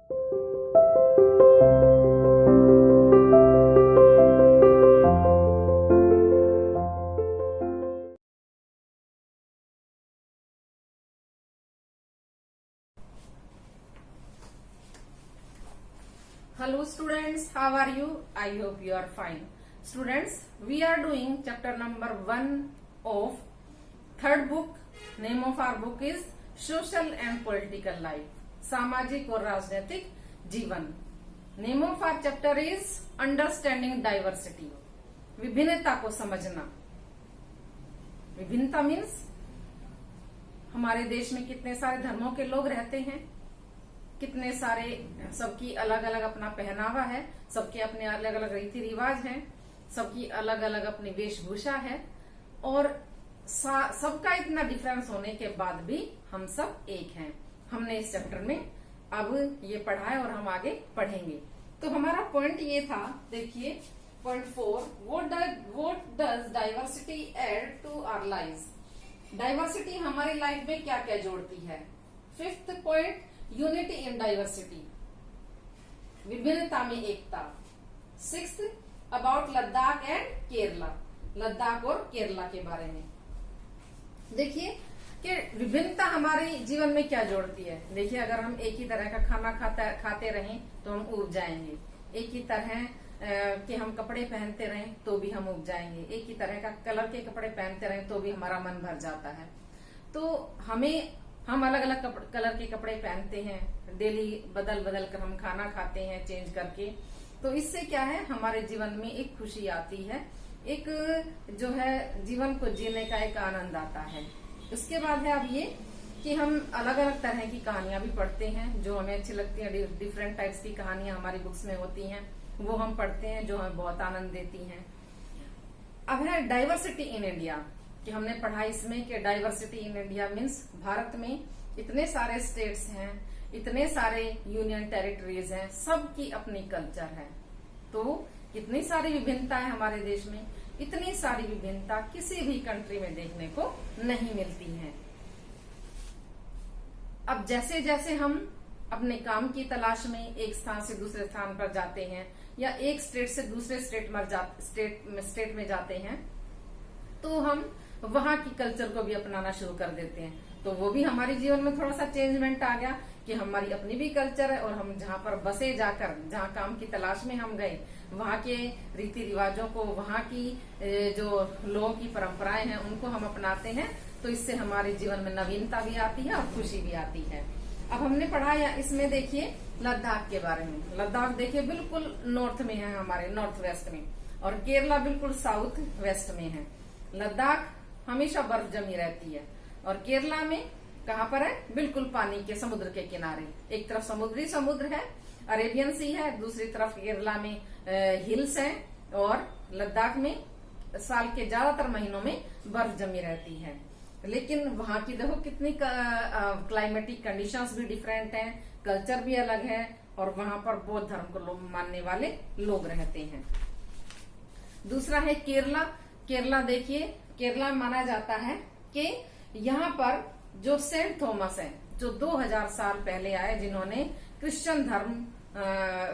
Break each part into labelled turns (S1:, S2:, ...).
S1: Hello students, how are you? I hope you are fine. Students, we are doing chapter number 1 of third book. Name of our book is Social and Political Life. सामाजिक और राजनीतिक जीवन. Name of our chapter is Understanding Diversity. विभिन्नता को समझना. विभिन्नता means हमारे देश में कितने सारे धर्मों के लोग रहते हैं, कितने सारे, सबकी अलग अलग अपना पहनावा है, सबके अपने अलग अलग रीति रिवाज हैं, सबकी अलग अलग अपनी वेशभूषा है और सबका इतना डिफरेंस होने के बाद भी हम सब एक हैं. हमने इस चैप्टर में अब ये पढ़ा है और हम आगे पढ़ेंगे. तो हमारा पॉइंट ये था, देखिए point 4, what does diversity add to our lives. Diversity हमारी लाइफ में क्या क्या जोड़ती है. 5th point, unity in diversity, विभिन्नता में एकता. 6th, about Ladakh and Kerala, Ladakh और केरला के बारे में. देखिए कि विभिन्नता हमारे जीवन में क्या जोड़ती है. देखिए अगर हम एक ही तरह का खाना खाते रहें तो हम ऊब जाएंगे, एक ही तरह के हम कपड़े पहनते रहें तो भी हम ऊब जाएंगे, एक ही तरह का कलर के कपड़े पहनते रहें तो भी हमारा मन भर जाता है. तो हम अलग अलग कलर के कपड़े पहनते हैं, डेली बदल बदल कर हम खाना खाते हैं चेंज करके. तो इससे क्या है, हमारे जीवन में एक खुशी आती है, एक जो है जीवन को जीने का एक आनंद आता है. उसके बाद है अब ये कि हम अलग अलग तरह की कहानियां भी पढ़ते हैं जो हमें अच्छी लगती हैं. डिफरेंट टाइप्स की कहानियां हमारी बुक्स में होती हैं, वो हम पढ़ते हैं जो हमें बहुत आनंद देती हैं. अब है डाइवर्सिटी इन इंडिया, कि हमने पढ़ा इसमें कि diversity in India means Bharat में इतने सारे स्टेट्स हैं, इतने सारे यूनियन टेरिटरीज हैं, सबकी अपनी कल्चर है. तो कितनी सारी विभिन्नता है हमारे देश में, इतनी सारी विभिन्नता किसी भी कंट्री में देखने को नहीं मिलती है. अब जैसे जैसे हम अपने काम की तलाश में एक स्थान से दूसरे स्थान पर जाते हैं या एक स्टेट से दूसरे स्टेट में जाते हैं तो हम वहां की कल्चर को भी अपनाना शुरू कर देते हैं. तो वो भी हमारे जीवन में थोड़ा सा चेंजमेंट आ गया कि हमारी अपनी भी कल्चर है और हम जहाँ पर बसे जाकर, जहाँ काम की तलाश में हम गए, वहाँ के रीति रिवाजों को, वहाँ की जो लोगों की परंपराएं हैं उनको हम अपनाते हैं. तो इससे हमारे जीवन में नवीनता भी आती है और खुशी भी आती है. अब हमने पढ़ा या इसमें देखिए लद्दाख के बारे में. लद्दाख देखिए बिल्कुल नॉर्थ में है, हमारे नॉर्थ वेस्ट में, और केरला बिल्कुल साउथ वेस्ट में है. लद्दाख हमेशा बर्फ जमी रहती है और केरला में कहाँ पर है, बिल्कुल पानी के, समुद्र के किनारे. एक तरफ समुद्र है, अरेबियन सी है, दूसरी तरफ केरला में हिल्स हैं और लद्दाख में साल के ज्यादातर महीनों में बर्फ जमी रहती है. लेकिन वहां की देखो कितनी क्लाइमेटिक कंडीशंस भी डिफरेंट हैं, कल्चर भी अलग है और वहां पर बौद्ध धर्म को मानने वाले लोग रहते हैं. दूसरा है केरला. केरला देखिए, केरला में माना जाता है कि यहाँ पर जो सेंट थॉमस है, जो 2000 साल पहले आए, जिन्होंने क्रिश्चियन धर्म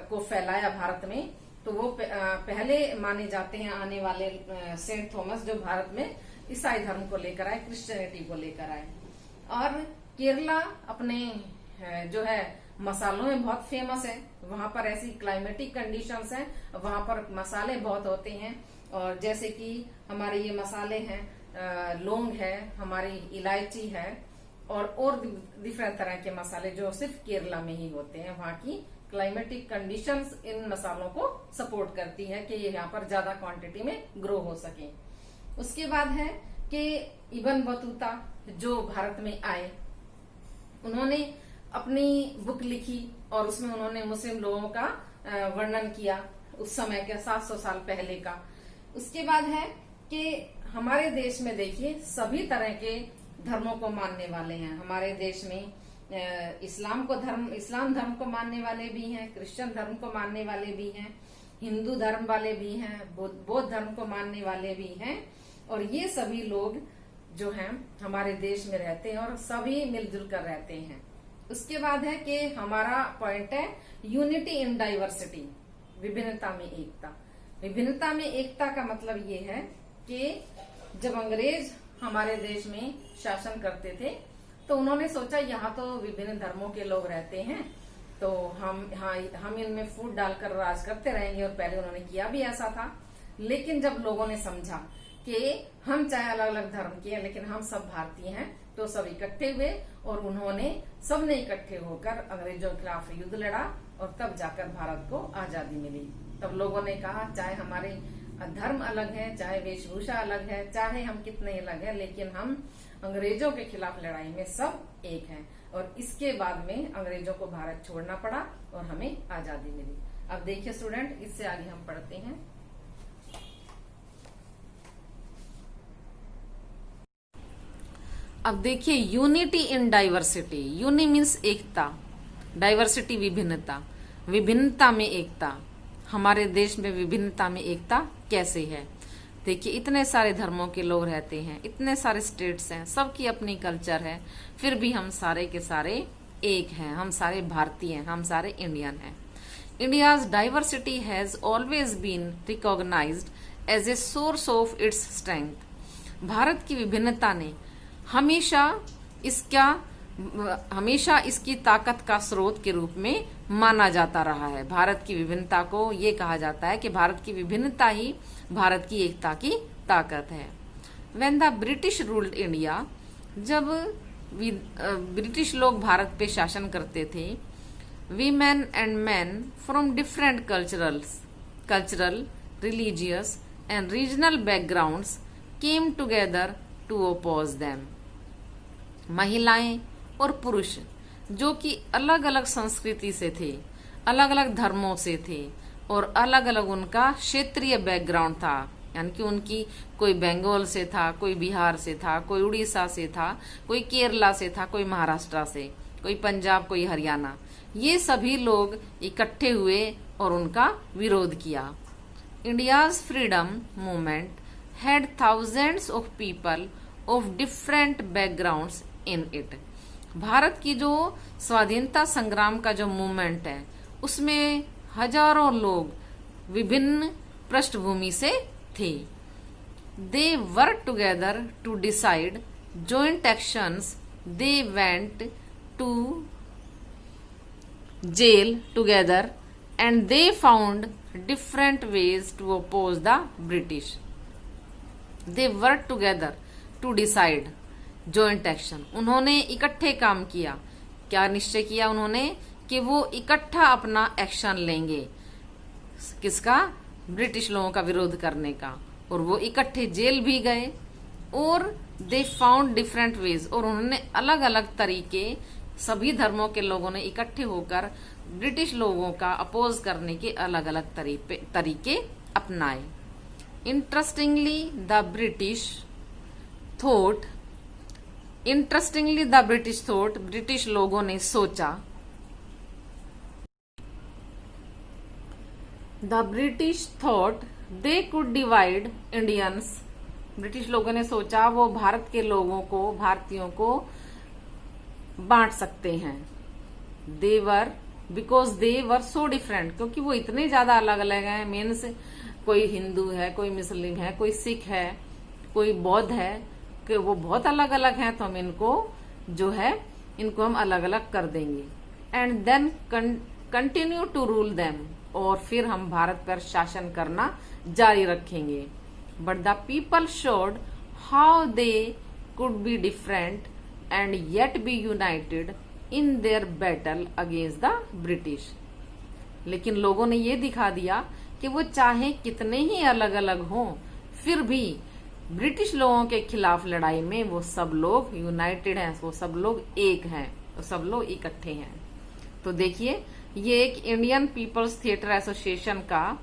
S1: को फैलाया भारत में, तो वो पहले माने जाते हैं आने वाले सेंट थॉमस, जो भारत में ईसाई धर्म को लेकर आए, क्रिश्चियनिटी को लेकर आए. और केरला अपने जो है मसालों में बहुत फेमस है. वहां पर ऐसी क्लाइमेटिक कंडीशंस हैं, वहां पर मसाले बहुत होते हैं. और जैसे कि हमारे ये मसाले हैं, लौंग है, हमारी इलायची है और डिफरेंट तरह के मसाले जो सिर्फ केरला में ही होते हैं. वहाँ की क्लाइमेटिक कंडीशंस इन मसालों को सपोर्ट करती है कि ये यहाँ पर ज्यादा क्वांटिटी में ग्रो हो सके. उसके बाद है कि इब्न बतूता जो भारत में आए, उन्होंने अपनी बुक लिखी और उसमें उन्होंने मुस्लिम लोगों का वर्णन किया उस समय के 700 साल पहले का. उसके बाद है कि हमारे देश में देखिए सभी तरह के धर्मों को मानने वाले हैं. हमारे देश में इस्लाम धर्म को मानने वाले भी हैं, क्रिश्चियन धर्म को मानने वाले भी हैं, हिंदू धर्म वाले भी हैं, बौद्ध धर्म को मानने वाले भी हैं. और ये सभी लोग जो हैं हमारे देश में रहते हैं और सभी मिलजुल कर रहते हैं. उसके बाद है कि हमारा पॉइंट है यूनिटी इन डाइवर्सिटी, विभिन्नता में एकता। विभिन्नता में एकता का मतलब ये है कि जब अंग्रेज हमारे देश में शासन करते थे तो उन्होंने सोचा यहाँ तो विभिन्न धर्मों के लोग रहते हैं, तो हम इनमें फूट डालकर राज करते रहेंगे, और पहले उन्होंने किया भी ऐसा था। लेकिन जब लोगों ने समझा कि हम चाहे अलग अलग धर्म के हैं लेकिन हम सब भारतीय हैं, तो सब इकट्ठे हुए और उन्होंने सबने इकट्ठे होकर अंग्रेजों के खिलाफ युद्ध लड़ा, और तब जाकर भारत को आजादी मिली। तब लोगों ने कहा चाहे हमारे धर्म अलग है, चाहे वेशभूषा अलग है, चाहे हम कितने अलग हैं, लेकिन हम अंग्रेजों के खिलाफ लड़ाई में सब एक हैं। और इसके बाद में अंग्रेजों को भारत छोड़ना पड़ा और हमें आजादी मिली। अब देखिए स्टूडेंट, इससे आगे हम पढ़ते हैं। अब देखिए unity in diversity. Uni means एकता, डाइवर्सिटी विभिन्नता, विभिन्नता में एकता। हमारे देश में विभिन्नता में एकता कैसे है? देखिए इतने सारे धर्मों के लोग रहते हैं, इतने सारे स्टेट्स हैं, सबकी अपनी कल्चर है, फिर भी हम सारे के सारे एक हैं, हम सारे भारतीय हैं, हम सारे इंडियन हैं। India's diversity has always been recognised as a source of its strength. Bharat की विभिन्नता ने हमेशा इसकी ताकत का स्रोत के रूप में माना जाता रहा है। भारत की विभिन्नता को ये कहा जाता है कि भारत की विभिन्नता ही भारत की एकता की ताकत है। When the British ruled India, जब ब्रिटिश लोग भारत पे शासन करते थे, women and men from different cultural, religious and regional backgrounds came together to oppose them। महिलाएं और पुरुष जो कि अलग अलग संस्कृति से थे, अलग अलग धर्मों से थे, और अलग अलग उनका क्षेत्रीय बैकग्राउंड था, यानी कि उनकी कोई बंगाल से था, कोई बिहार से था, कोई उड़ीसा से था, कोई केरला से था, कोई महाराष्ट्र से, कोई पंजाब, कोई हरियाणा। ये सभी लोग इकट्ठे हुए और उनका विरोध किया। India's freedom movement had thousands of people of different backgrounds in it. Bharat की जो स्वाधीनता संग्राम का जो मूवमेंट है उसमें हजारों लोग विभिन्न पृष्ठभूमि से थे। They work together to decide joint actions। They went to jail together and they found different ways to oppose the British। They worked together to decide joint action। उन्होंने इकट्ठे काम किया। क्या निश्चय किया उन्होंने? कि वो इकट्ठा अपना एक्शन लेंगे। किसका? ब्रिटिश लोगों का विरोध करने का। और वो इकट्ठे जेल भी गए। और दे फाउंड डिफरेंट वेज, और उन्होंने अलग अलग तरीके, सभी धर्मों के लोगों ने इकट्ठे होकर ब्रिटिश लोगों का अपोज करने के अलग अलग तरीके अपनाए। Interestingly the British thought, British लोगों ने सोचा, the British thought they could divide Indians. British लोगों ने सोचा वो भारत के लोगों को, भारतीयों को बांट सकते हैं। Because they were so different, क्योंकि वो इतने ज्यादा अलग अलग हैं। मीन्स कोई हिंदू है, कोई मुस्लिम है, कोई सिख है, कोई बौद्ध है, कि वो बहुत अलग अलग हैं, तो हम इनको जो है इनको हम अलग अलग कर देंगे। And then continue to rule them, और फिर हम भारत पर शासन करना जारी रखेंगे। But the people showed how they could be different and yet be united in their battle against the British. लेकिन लोगों ने ये दिखा दिया कि वो चाहे कितने ही अलग अलग हों, फिर भी ब्रिटिश लोगों के खिलाफ लड़ाई में वो सब लोग यूनाइटेड हैं, वो सब लोग एक हैं, वो सब लोग इकट्ठे हैं। तो देखिए ये एक इंडियन पीपल्स थिएटर एसोसिएशन का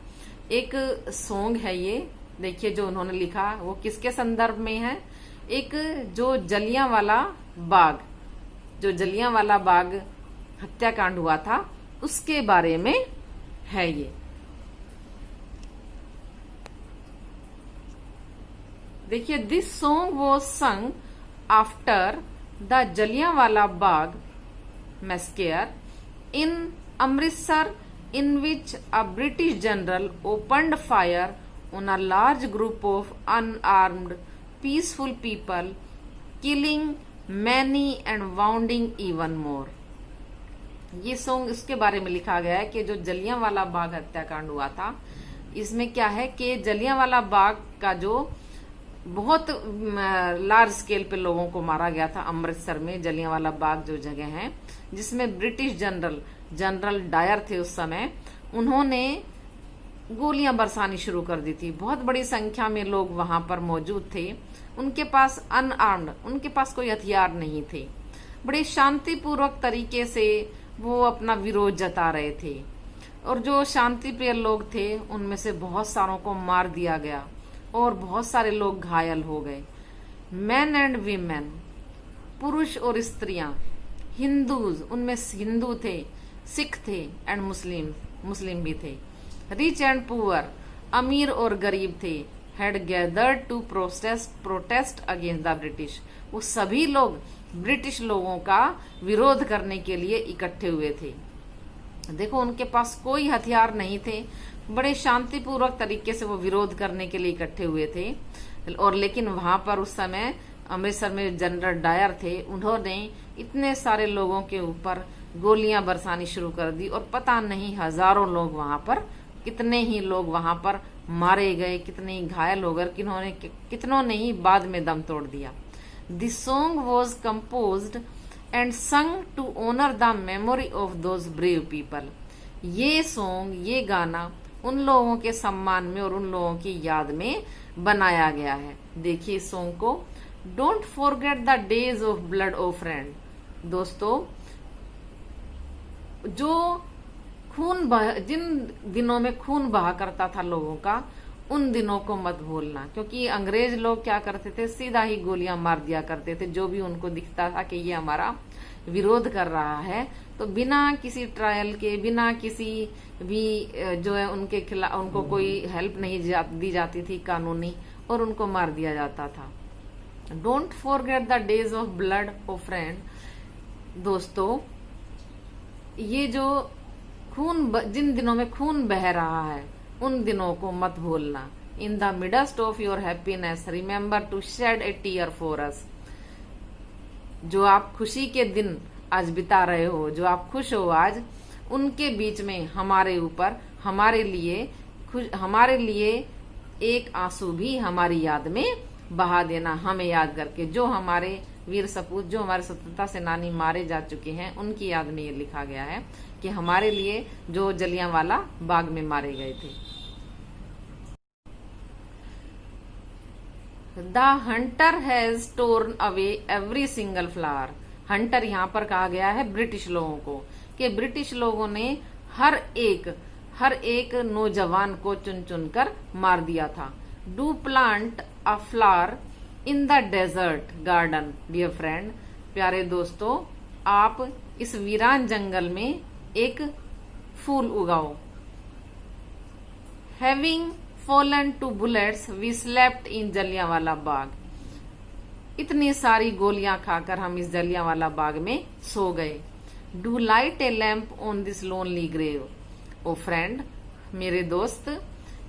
S1: एक सॉन्ग है। ये देखिए जो उन्होंने लिखा वो किसके संदर्भ में है? एक जो जलियांवाला बाग हत्याकांड हुआ था उसके बारे में है ये। देखिए दिस सॉन्ग वाज सung after the Jallianwala Bagh
S2: massacre in Amritsar, in which a British general opened fire on a large group of unarmed peaceful people, killing many and wounding even more. ये सॉन्ग इसके बारे में लिखा गया है कि जो जलियांवाला बाग हत्याकांड हुआ था, इसमें क्या है कि जलियांवाला बाग का जो बहुत लार्ज स्केल पे लोगों को मारा गया था अमृतसर में, जलियांवाला बाग जो जगह है, जिसमें ब्रिटिश जनरल डायर थे उस समय, उन्होंने गोलियां बरसानी शुरू कर दी थी। बहुत बड़ी संख्या में लोग वहां पर मौजूद थे, उनके पास अनआर्म्ड, उनके पास कोई हथियार नहीं थे। बड़े शांतिपूर्वक तरीके से वो अपना विरोध जता रहे थे, और जो शांति प्रिय लोग थे उनमें से बहुत सारों को मार दिया गया और बहुत सारे लोग घायल हो गए। मैन एंड वीमेन, पुरुष और स्त्रियां, हिंदूज, उनमें हिंदू थे, सिख थे एंड मुस्लिम भी थे, रिच एंड पुअर, अमीर और गरीब थे, had gathered to protest against the British. वो सभी लोग ब्रिटिश लोगों का विरोध करने के लिए इकट्ठे हुए थे। देखो, उनके पास कोई हथियार नहीं थे, बड़े शांतिपूर्वक तरीके से वो विरोध करने के लिए इकट्ठे हुए थे। और लेकिन वहां पर उस समय अमृतसर में जनरल डायर थे, उन्होंने इतने सारे लोगों के ऊपर गोलियां बरसानी शुरू कर दी, और पता नहीं हजारों लोग वहां पर, कितने ही लोग वहां पर मारे गए, कितने ही घायल हो गए, कितनों ने ही बाद में दम तोड़ दिया। This song was composed and sung to honor the memory of those brave people. ये सॉन्ग, ये गाना उन लोगों के सम्मान में और उन लोगों की याद में बनाया गया है। देखिए इस सॉन्ग को, don't forget the days of blood O friend. दोस्तों, जो जिन दिनों में खून बहा करता था लोगों का, उन दिनों को मत भूलना, क्योंकि अंग्रेज लोग क्या करते थे, सीधा ही गोलियां मार दिया करते थे। जो भी उनको दिखता था कि ये हमारा विरोध कर रहा है, तो बिना किसी ट्रायल के, बिना किसी भी जो है उनके खिलाफ, उनको कोई हेल्प नहीं दी जाती थी कानूनी, और उनको मार दिया जाता था। Don't forget the days of blood O friend. दोस्तों, ये जो जिन दिनों में खून बह रहा है, उन दिनों को मत भूलना। In the midst of your happiness remember to shed a tear for us. जो आप खुशी के दिन आज बिता रहे हो, जो आप खुश हो आज, उनके बीच में हमारे ऊपर, हमारे लिए एक आंसू भी हमारी याद में बहा देना, हमें याद करके। जो हमारे वीर सपूत, जो हमारे स्वतंत्रता सेनानी मारे जा चुके हैं, उनकी याद में ये लिखा गया है कि हमारे लिए जो जलियांवाला बाग में मारे गए थे। The Hunter has torn away every single flower. Hunter यहाँ पर कहा गया है ब्रिटिश लोगों को, कि ब्रिटिश लोगों ने हर एक नौजवान को चुन चुन कर मार दिया था। Do plant a flower in the desert garden dear friend. प्यारे दोस्तों, आप इस वीरान जंगल में एक फूल उगाओ। Having fallen to bullets we slept in Jallianwala Bagh. इतनी सारी गोलियां खाकर हम इस जलियांवाला बाग में सो गए। Do light a lamp on this lonely grave. O friend, मेरे दोस्त,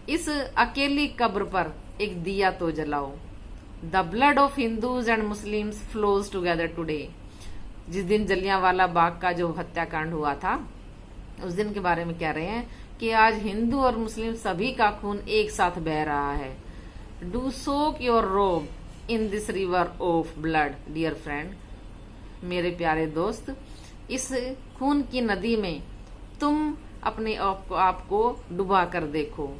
S2: इस अकेली कब्र पर एक दिया तो जलाओ। The blood of Hindus and Muslims flows together today. जिस दिन जलियांवाला बाग का जो हत्याकांड हुआ था, उस दिन के बारे में कह रहे हैं कि आज हिंदू और मुस्लिम सभी का खून एक साथ बह रहा है। Do soak your robe in this river of blood dear friend. मेरे प्यारे दोस्त, इस खून की नदी में तुम अपने आप को डुबा कर देखो।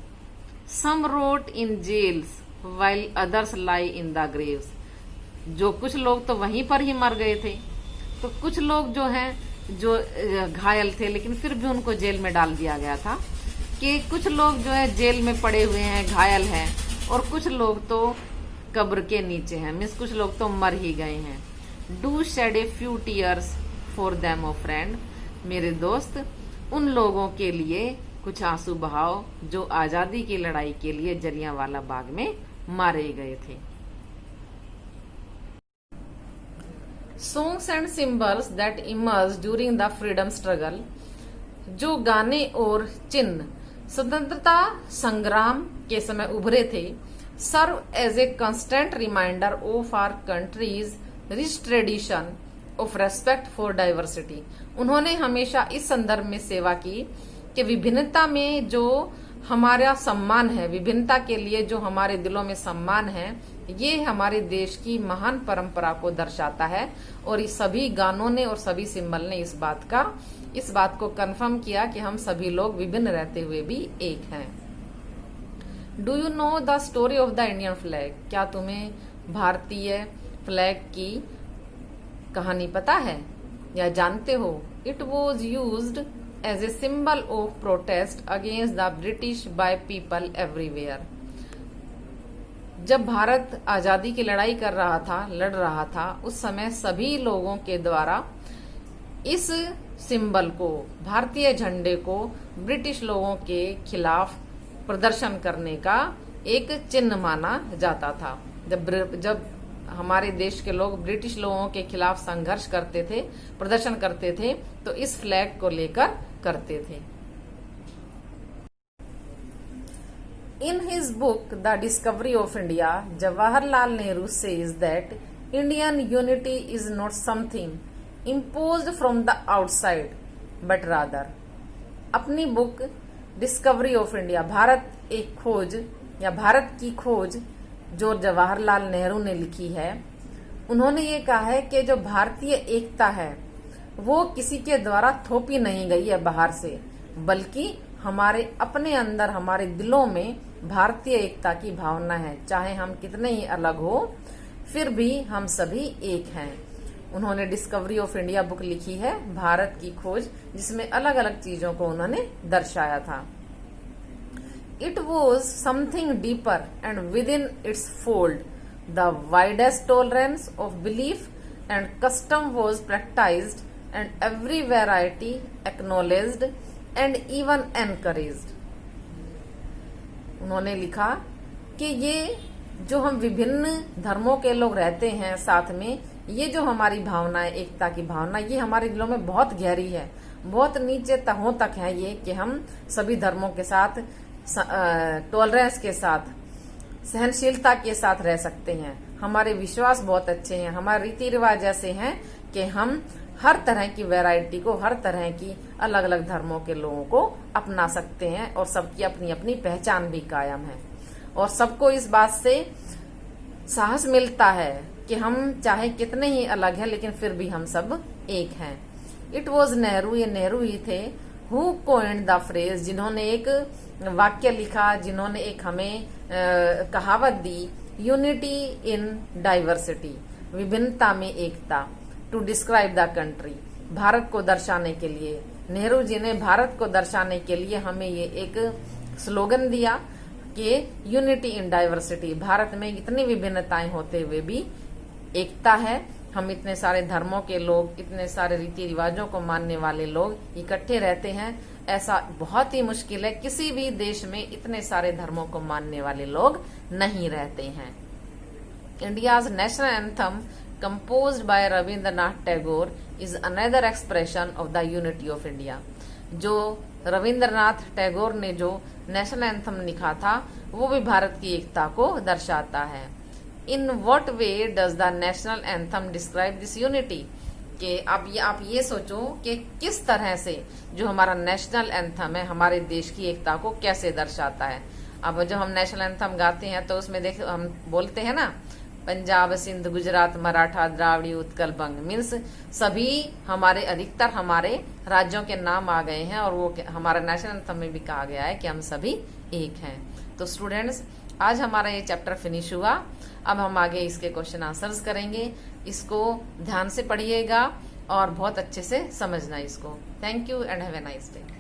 S2: Some rot in jails while others lie in the graves. जो कुछ लोग तो वहीं पर ही मर गए थे, तो कुछ लोग जो हैं जो घायल थे, लेकिन फिर भी उनको जेल में डाल दिया गया था। कि कुछ लोग जो है जेल में पड़े हुए हैं, घायल हैं, और कुछ लोग तो कब्र के नीचे हैं, मीन्स कुछ लोग तो मर ही गए हैं। Do shed a few tears for them O friend. मेरे दोस्त, उन लोगों के लिए कुछ आंसू बहाओ जो आजादी की लड़ाई के लिए जलियांवाला बाग में मारे गए थे। songs and symbols that emerged during the freedom struggle, जो गाने और चिन्ह स्वतंत्रता संग्राम के समय उभरे थे, serve as a constant reminder of our country's rich tradition of respect for diversity. उन्होंने हमेशा इस संदर्भ में सेवा की कि विभिन्नता में जो हमारा सम्मान है, विभिन्नता के लिए जो हमारे दिलों में सम्मान है, ये हमारे देश की महान परंपरा को दर्शाता है। और इस सभी गानों ने और सभी सिंबल ने इस बात को कंफर्म किया कि हम सभी लोग विभिन्न रहते हुए भी एक हैं। Do you know the story of the Indian flag? क्या तुम्हें भारतीय फ्लैग की कहानी पता है या जानते हो? It was used as a symbol of protest against the British by people everywhere. जब भारत आजादी की लड़ाई लड़ रहा था, उस समय सभी लोगों के द्वारा इस सिंबल को, भारतीय झंडे को ब्रिटिश लोगों के खिलाफ प्रदर्शन करने का एक चिन्ह माना जाता था। जब हमारे देश के लोग ब्रिटिश लोगों के खिलाफ संघर्ष करते थे, प्रदर्शन करते थे, तो इस फ्लैग को लेकर करते थे। In his book, The Discovery of India, Jawaharlal Nehru says that Indian unity is not something imposed from the outside, but rather, अपनी book discovery of India, Bharat एक खोज या भारत की खोज जो जवाहरलाल नेहरू ने लिखी है, उन्होंने ये कहा है कि जो भारतीय एकता है वो किसी के द्वारा थोपी नहीं गई है बाहर से, बल्कि हमारे अपने अंदर, हमारे दिलों में भारतीय एकता की भावना है। चाहे हम कितने ही अलग हो, फिर भी हम सभी एक हैं। उन्होंने डिस्कवरी ऑफ इंडिया बुक लिखी है, भारत की खोज, जिसमें अलग अलग चीजों को उन्होंने दर्शाया था। It was something deeper and within its fold the widest tolerance of belief and custom was practised and every variety acknowledged and even encouraged. उन्होंने लिखा कि ये जो हम विभिन्न धर्मों के लोग रहते हैं साथ में, ये जो हमारी भावना है, एकता की भावना, ये हमारे दिलों में बहुत गहरी है, बहुत नीचे तहों तक है ये कि हम सभी धर्मों के साथ टॉलरेंस के साथ, सहनशीलता के साथ रह सकते हैं। हमारे विश्वास बहुत अच्छे हैं, हमारे रीति रिवाज ऐसे हैं कि हम हर तरह की वैरायटी को, हर तरह की अलग अलग धर्मों के लोगों को अपना सकते हैं और सबकी अपनी अपनी पहचान भी कायम है। और सबको इस बात से साहस मिलता है कि हम चाहे कितने ही अलग हैं, लेकिन फिर भी हम सब एक हैं। इट वॉज नेहरू, ये नेहरू ही थे, हु कोइंड द फ्रेज, जिन्होंने एक वाक्य लिखा, जिन्होंने एक हमें कहावत दी, यूनिटी इन डाइवर्सिटी, विभिन्नता में एकता, to describe the country, Bharat को दर्शाने के लिए। नेहरू जी ने भारत को दर्शाने के लिए हमें ये एक स्लोगन दिया कि यूनिटी इन डाइवर्सिटी, भारत में इतनी विभिन्नताएं होते हुए भी एकता है। हम इतने सारे धर्मों के लोग, इतने सारे रीति रिवाजों को मानने वाले लोग इकट्ठे रहते हैं, ऐसा बहुत ही मुश्किल है, किसी भी देश में इतने सारे धर्मों को मानने वाले लोग नहीं रहते हैं। India's national anthem composed by Rabindranath Tagore is another expression of the unity of India। जो रविंद्रनाथ टैगोर ने जो नेशनल एंथम लिखा था, वो भी भारत की एकता को दर्शाता है। In what way does the national anthem describe this unity? कि आप ये सोचो कि किस तरह से जो हमारा नेशनल एंथम है हमारे देश की एकता को कैसे दर्शाता है। अब जब हम नेशनल एंथम गाते हैं तो उसमें देखो हम बोलते हैं ना, पंजाब, सिंध, गुजरात, मराठा, द्राविड़ी, उत्कल, बंग, मीन्स सभी हमारे, अधिकतर हमारे राज्यों के नाम आ गए हैं और वो हमारा नेशनल एंथम में भी कहा गया है कि हम सभी एक हैं। तो स्टूडेंट्स, आज हमारा ये चैप्टर फिनिश हुआ। अब हम आगे इसके क्वेश्चन आंसर्स करेंगे। इसको ध्यान से पढ़िएगा और बहुत अच्छे से समझना इसको। Thank you and have a nice day.